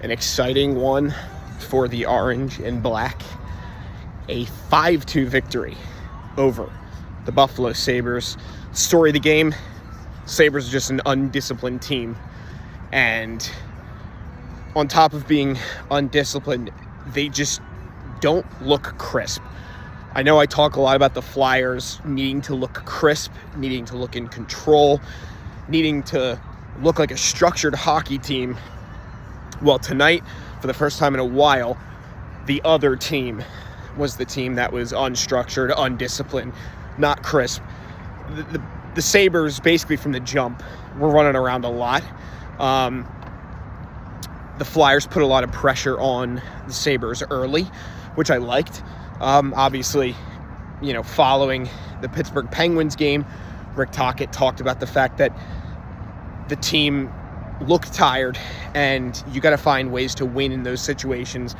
an exciting one for the orange and black. A 5-2 victory over the Buffalo Sabers. Story of the game, Sabers are just an undisciplined team. And on top of being undisciplined, they just don't look crisp. I know I talk a lot about the Flyers needing to look crisp, needing to look in control, needing to look like a structured hockey team. Well, tonight, for the first time in a while, the other team was the team that was unstructured, undisciplined, not crisp. The Sabers, basically from the jump, were running around a lot. The Flyers put a lot of pressure on the Sabers early, which I liked. Obviously, following the Pittsburgh Penguins game, Rick Tocchet talked about the fact that the team looked tired and you got to find ways to win in those situations.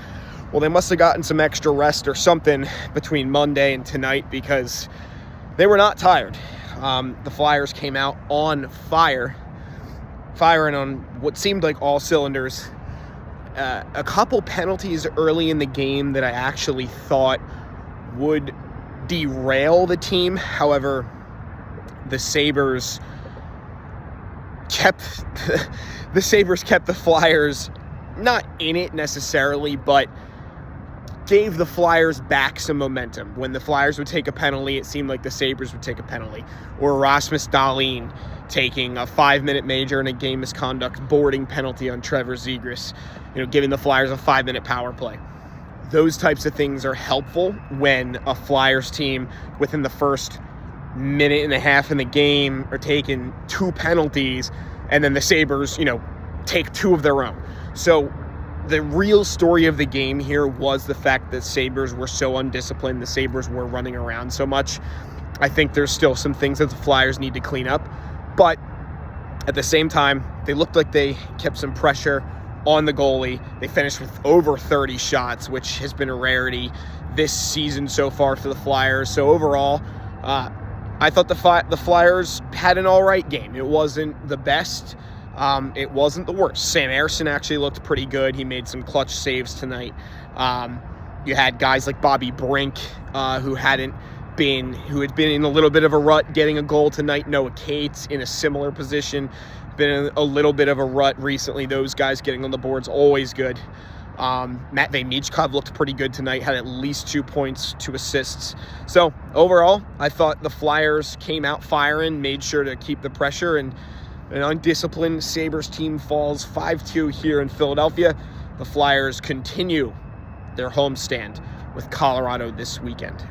Well, they must have gotten some extra rest or something between Monday and tonight because they were not tired. The Flyers came out on firing on what seemed like all cylinders. A couple penalties early in the game that I actually thought would derail the team. However, the Sabers kept the Flyers not in it necessarily, but gave the Flyers back some momentum. When the Flyers would take a penalty, it seemed like the Sabers would take a penalty. Or Rasmus Dahlin taking a 5-minute major in a game misconduct boarding penalty on Trevor Zegras, giving the Flyers a 5-minute power play. Those types of things are helpful when a Flyers team within the first minute and a half in the game are taking 2 penalties, and then the Sabers, take 2 of their own. So the real story of the game here was the fact that Sabers were so undisciplined. The Sabers were running around so much. I think there's still some things that the Flyers need to clean up. But at the same time, they looked like they kept some pressure on the goalie. They finished with over 30 shots, which has been a rarity this season so far for the Flyers. So overall, I thought the Flyers had an all right game. It wasn't the best. It wasn't the worst. Sam Ersson actually looked pretty good. He made some clutch saves tonight. You had guys like Bobby Brink, who had been in a little bit of a rut, getting a goal tonight. Noah Cates in a similar position, been in a little bit of a rut recently. Those guys getting on the board's always good. Matvei Michkov looked pretty good tonight, had at least 2 points, 2 assists. So overall, I thought the Flyers came out firing, made sure to keep the pressure, and an undisciplined Sabres team falls 5-2 here in Philadelphia. The Flyers continue their homestand with Colorado this weekend.